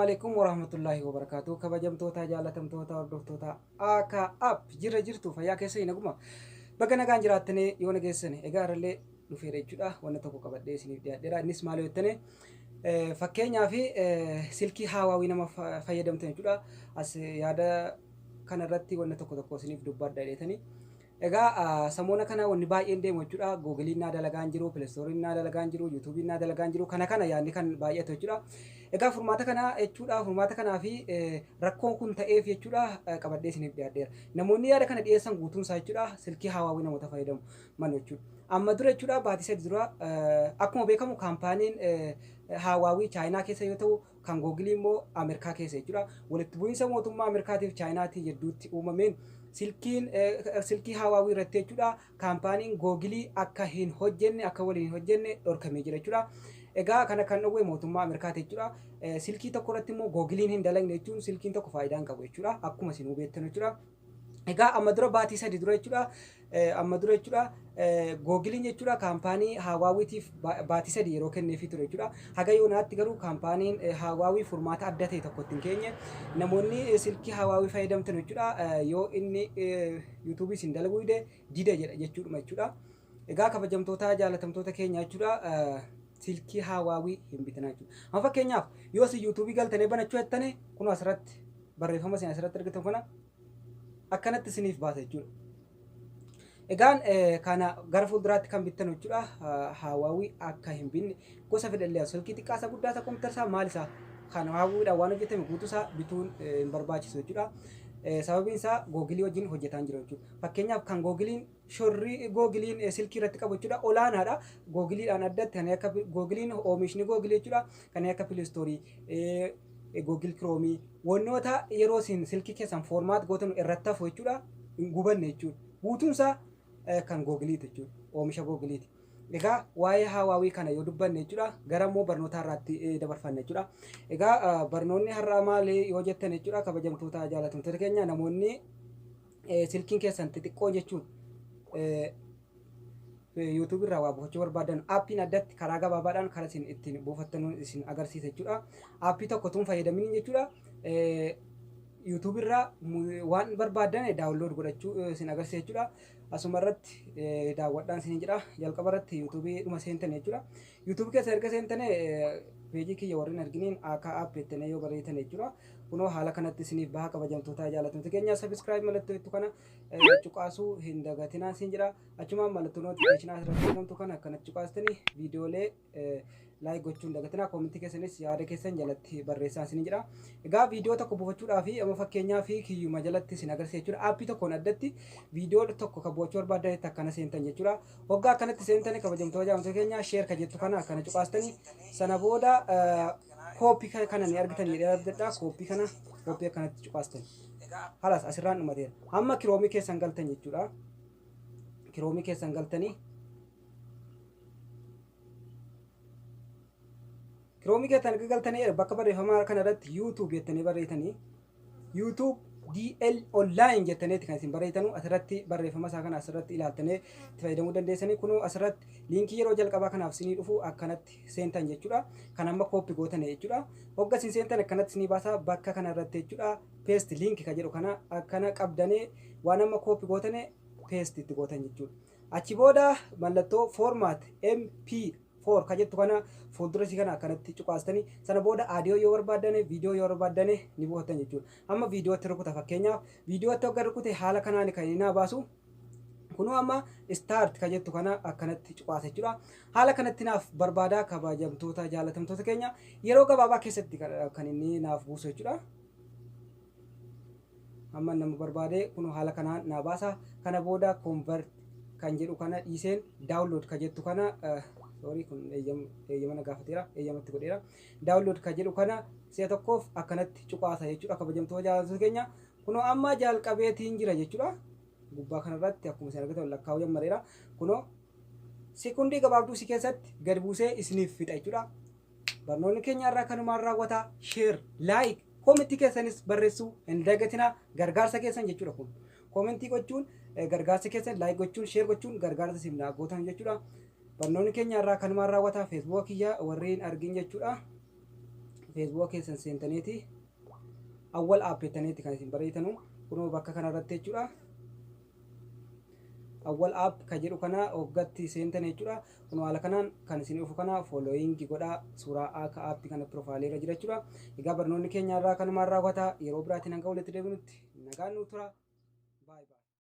alaikum warahmatullahi wabarakatuh. Kabajamtoota jaalatamtoota hordoftoota akka app jirtu fayyaa keessa hin aguma bakka nagaan jiraattanii yoo nageessane egaa irrallee dhufeera jechuudha. Wanna tokko qabadhee isiniif dhiyaadheera. Innis maal yoo jettane fakkeenyaa fi silkii hawaawii nama fayyadamtan jechuudha. As yaada kanarratti wanna tokko isiniif dubbadha jedhanii. Egaa samoona kana wanni baay'een deemu jechuudha. Googiliin naa dalagaan jiru, Pileestooriin naa dalagaan jiru, Yuutuubiin naa dalagaan jiru. Kana yaadni kan baay'atu jechuudha. Egaa furmaata kana jechuudha. Furmaata kanaa fi rakkoon kun ta'eef jechuudha qabadhee isiniif dhiyaadheera. Namoonni yaada kana dhiyeessan guutuun isaa jechuudha silkii hawaawii namoota fayyadamu mana jechuudha. Amma dura jechuudha baatii sadii dura akkuma beekamu kaampaaniin hawaawii chaayinaa keessa yoo ta'u kan googilii immoo Ameerikaa keessa jechuudha. Walitti bu'iinsa mootummaa Ameerikaatiif chaayinaatii jidduutti uumameen silkii hawaawii irratti jechuudha kaampaaniin googilii akka hin hojjenne akka waliin hin hojjenne dhorkamee jira jechuudha. Egaa kana kan dhowwe mootummaa Ameerikaati jechuudha. Silkii tokko irratti immoo googiliin hin dalagne jechuun silkiin tokko faayidaa hin qabu jechuudha. Akkuma isin hubattan jechuudha. Egaa amma dura baatii sadii dura jechuudha. Amma dura jechuudha googiliin jechuudha kaampaanii hawaawiitiif baatii sadii yeroo kenneefii ture jechuudha. Haga yoonaatti garuu kaampaaniin hawaawii furmaata adda ta'e tokko ittiin keenye namoonni silkii hawaawii fayyadamtan jechuudha yoo inni yuutuubii isin dalaguu dide jedha jechuudha jechuudha. Egaa kabajamtoota jaalatamtoota keenya jechuudha silkii hawaawii hin bitanaa jechuudha. Amma fakkeenyaaf yoo isin yuutuubii galtanii banachuu jettane kun asirratti barreeffama isin asirratti argitan kana akkanatti isiniif baasa jechuudha. Egaan kana gara fuulduraatti kan bittan jechuudha hawaawii akka hin binne gosa fedhallee silkii xiqqaasa guddaasa kompiitarsaa maal isaa kan hawaawiidhaan waan hojjetame guutuusaa bituun hin barbaachisu jechuudha. Sababiin isaa googilii wajjin hojjetaa jira jechuudha. Fakkeenyaaf kan googiliin shorrii googiliin silkii irratti qabu jechuudha olaanaadha. Googiliidhaan addatti kan akka googiliin oomishni googilii jechuudha kan akka Pileestoorii Google Chrome wannoota yeroo isin silkii keessan formaat gootan irratti hafu jechuudha hin gubanne jechuudha. Guutuunsaa kan googiliiti jechuudha. Oomisha googiliiti. Egaa waa'ee hawaawii kana yoo dubbanne jechuudha gara immoo barnoota irratti dabarfanne jechuudha. Egaa barnoonni har'aa maali yoo jettan jechuudha kabajamtoota jaalatamtoota keenya namoonni silkiin keessan xixiqqoo jechuun YouTube irraa waa buufachuu barbaadan aappiin addatti karaa gabaabaadhaan karaa isin ittiin buufattan isin agarsiisa jechuudha. Aappii tokko tun fayyadamin jechuudha. YouTube irraa waan barbaadan daawunlood godhachuu isin agarsiisa jechuudha. Asuma irratti daawwadhaan isin jedha. Jalqaba irratti YouTube dhuma seentan jechuudha. YouTube keessa erga seentan peejii kiyya warreen arginiin akka app jettanii yoo barreessan jechuudha. Kunoo haala kanatti isiniif baha kabajamtoota jaalatamtoota keenya subscribe mallattoo jettu kana cuqaasuu hin dagatinaa isin jedha. Achumaan mallattoo notification asirratti argamtu kana akkanatti cuqaastanii viidiyoolee like gochuun dagatinaa koomentii keessanis yaada keessan jalatti barreessaa isin jedha. Egaa viidiyoo tokko buufachuudhaaf amma fakkeenyaa fi kiyyuma jalatti isin agarsiisa jechuudha. Aappii tokkoon addatti viidiyoo tokko kan buufachuu barbaadan akkana seentan jechuudha. Hoggaa akkanatti seentanii kabajamtoota jaalatamtoota keenya share ka jettu kana akkana cuqaastanii sana booda koopii kana ni argitan jedhee abdadhaa koopii akkanatti cuqaastan. Halas asirraan dhumateera. Amma kiroomii keessan galtan jechuudha. Kiroomii keessan galtanii kiroomii keessan galtanii bakka barreeffamaa kana irratti YouTube jettanii barreessanii YouTube DL online jettanii kan isin barreessanu asirratti barreeffama isaa kana asirratti ilaaltanii itti fayyadamuu dandeessanii kunoo asirratti liinkii yeroo jalqabaa kanaaf isinii dhufu akkanatti seentan jechuudha. Kan amma koopii gootan jechuudha. Hogga isin seentan akkanatti isinii baasaa bakka kana irratti jechuudha. Paste link ka jedhu kana akkana qabdanii waan amma koopii gootan paste itti gootan jechuudha. Achi booda mallattoo format MP4 ka jettu kana fuuldura isii kana akkanatti cuqaastanii sana booda audiyoo yoo barbaadan viidiyoo yoo barbaadan ni buufatan jechuudha. Amma viidiyootti rukuta fakkeenyaaf viidiyootti hogga rukute haala kanaan kan inni baasu kunoo amma start ka jettu kana akkanatti cuqaasa jechuudha. Haala kanatti naaf barbaadaa kabajamtoota jaalatamtoota keenya yeroo gabaabaa keessatti kan inni naaf buusu jechuudha. Amma nama barbaade kunoo haala kanaan naa baasa kana booda convert kan jedhu kana dhiiseen download ka jettu kana sorry kun eeyyama gaafateera eeyyamatti godheera download ka jedhu kana si'a tokkoof akkanatti cuqaasa jechuudha kabajamtoota jaalatamtoota keenya kunoo amma jalqabeetiin jira jechuudha. Gubbaa kanarratti akkuma isin argitan lakkaa'uu jalqabeera kunoo sekondii gabaabduu si keessatti gad buusee isiniif fixa jechuudha. Barnoonni keenya irraa kanumaan raawwata share like koomentii keessanis barreessuu hin dagatinaa gargaarsa keessan jechuudha. Kun koomentii gochuun gargaarsa keessan like gochuun share gochuun gargaarsa simnaa gootan jechuudha. Barnoonni keenya irraa kanumaan raawwata Facebook kiyya warreen argin jechuudha. Facebook keessan seentaniiti awwal app jettaniiti kan isin barreessanu kunoo bakka kanarratti jechuudha. awwal app ka jedhu kana hoggatti seentan jechuudha. Kun haala kanaan kan isin dhufu kana following godhaa suuraa akka app kana profile irra jira jechuudha. Egaa barnoonni keenya irraa kanumaan raawwata yeroo biraatiin hanga walitti deebinutti nagaan nu tura.